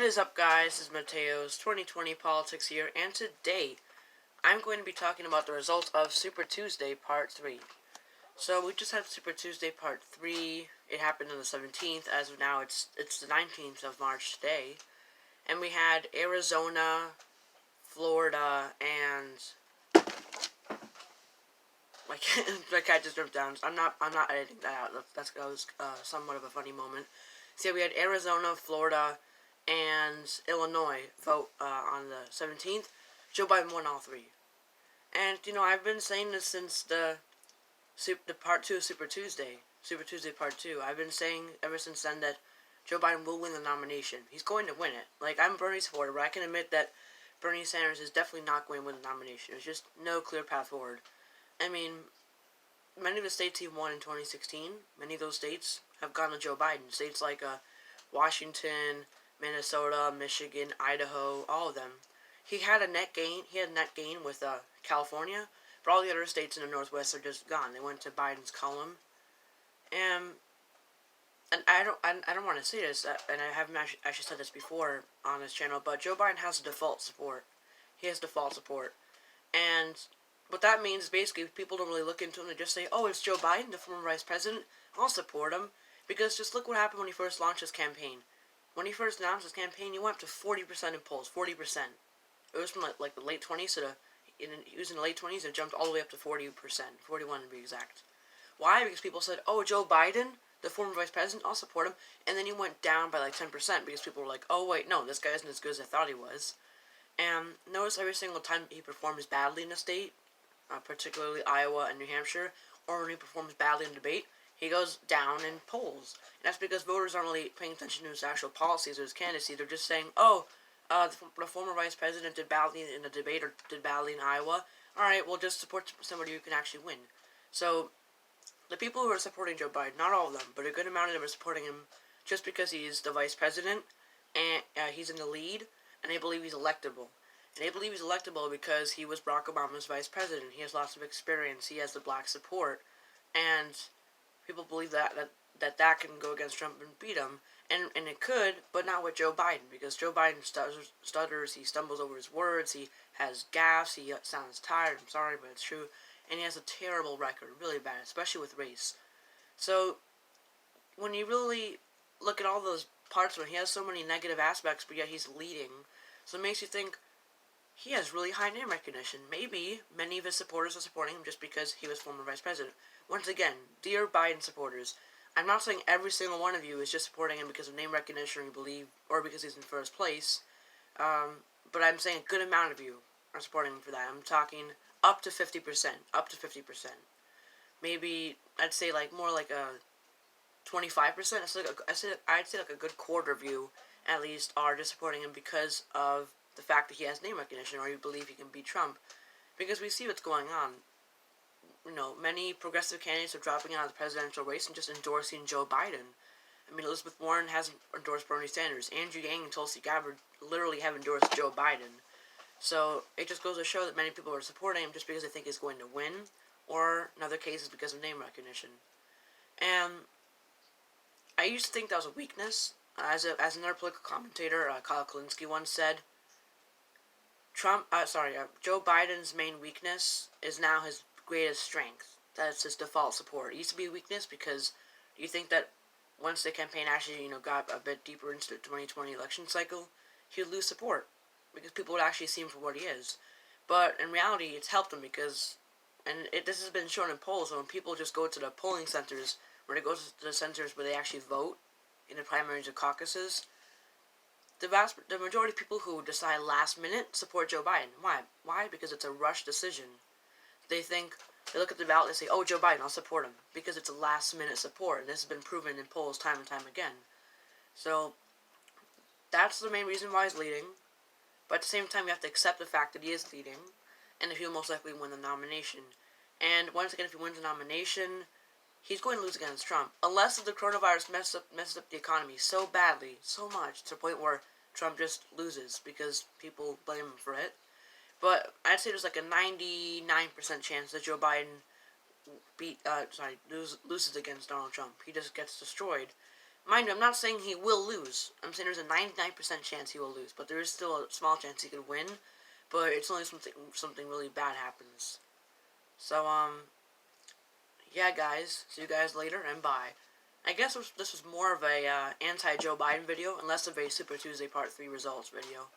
What is up, guys? This is Mateo's 2020 Politics here, and today I'm going to be talking about the results of Super Tuesday Part 3. So we just had Super Tuesday Part 3. It happened on the 17th. As of now, it's the 19th of March today. And we had Arizona, Florida, and my cat just jumped down. I'm not editing that out. That was somewhat of a funny moment. So we had Arizona, Florida, and Illinois vote on the 17th. Joe Biden won all three. And, I've been saying this since the Part 2 of Super Tuesday Part 2. I've been saying ever since then that Joe Biden will win the nomination. He's going to win it. Like, I'm a Bernie supporter, but I can admit that Bernie Sanders is definitely not going to win the nomination. There's just no clear path forward. I mean, many of the states he won in 2016, many of those states have gone to Joe Biden. States like Washington, Minnesota, Michigan, Idaho, all of them. He had a net gain. He had a net gain with California, but all the other states in the Northwest are just gone. They went to Biden's column, and I don't want to say this, and I haven't actually said this before on this channel, but Joe Biden has default support. He has default support, and what that means is basically people don't really look into him. They just say, "Oh, it's Joe Biden, the former vice president. I'll support him," because just look what happened when he first launched his campaign. When he first announced his campaign, he went up to 40% in polls. 40%. It was from like the late 20s he was in the late 20s and it jumped all the way up to 40%. 41 to be exact. Why? Because people said, "Oh, Joe Biden, the former vice president, I'll support him." And then he went down by like 10% because people were like, "Oh, wait, no, this guy isn't as good as I thought he was." And notice every single time he performs badly in a state, particularly Iowa and New Hampshire, or when he performs badly in debate, he goes down in polls. And that's because voters aren't really paying attention to his actual policies or his candidacy. They're just saying, "Oh, the former vice president did badly in a debate or did badly in Iowa. Alright, we'll just support somebody who can actually win." So, the people who are supporting Joe Biden, not all of them, but a good amount of them are supporting him just because he's the vice president, and he's in the lead, and they believe he's electable. And they believe he's electable because he was Barack Obama's vice president. He has lots of experience. He has the black support. And people believe that can go against Trump and beat him. And it could, but not with Joe Biden, because Joe Biden stutters, he stumbles over his words, he has gaffes, he sounds tired, I'm sorry, but it's true, and he has a terrible record, really bad, especially with race. So, when you really look at all those parts where he has so many negative aspects, but yet he's leading, so it makes you think, he has really high name recognition. Maybe many of his supporters are supporting him just because he was former vice president. Once again, dear Biden supporters, I'm not saying every single one of you is just supporting him because of name recognition or you believe, or because he's in first place. But I'm saying a good amount of you are supporting him for that. I'm talking up to 50%. Up to 50%. Maybe I'd say more like a 25%. I'd say like a good quarter of you at least are just supporting him because of the fact that he has name recognition, or you believe he can beat Trump. Because we see what's going on. Many progressive candidates are dropping out of the presidential race and just endorsing Joe Biden. I mean, Elizabeth Warren hasn't endorsed Bernie Sanders. Andrew Yang and Tulsi Gabbard literally have endorsed Joe Biden. So, it just goes to show that many people are supporting him just because they think he's going to win, or in other cases because of name recognition. And I used to think that was a weakness. As another political commentator, Kyle Kalinske, once said, Joe Biden's main weakness is now his greatest strength. That's his default support. It used to be a weakness because you think that once the campaign actually, got a bit deeper into the 2020 election cycle, he would lose support because people would actually see him for what he is. But in reality, it's helped him because, this has been shown in polls, so when people just go to the polling centers, where they go to the centers where they actually vote in the primaries or caucuses, the majority of people who decide last minute support Joe Biden. Why? Why? Because it's a rush decision. They look at the ballot, they say, "Oh, Joe Biden, I'll support him," because it's a last-minute support, and this has been proven in polls time and time again. So, that's the main reason why he's leading, but at the same time, you have to accept the fact that he is leading, and if he'll most likely win the nomination. And once again, if he wins the nomination, he's going to lose against Trump, unless the coronavirus messes up the economy so badly, so much, to the point where Trump just loses, because people blame him for it. But I'd say there's like a 99% chance that Joe Biden loses against Donald Trump. He just gets destroyed. Mind you, I'm not saying he will lose. I'm saying there's a 99% chance he will lose, but there is still a small chance he could win. But it's only something really bad happens. So yeah, guys. See you guys later, and bye. I guess this was more of a anti-Joe Biden video and less of a Super Tuesday Part 3 results video.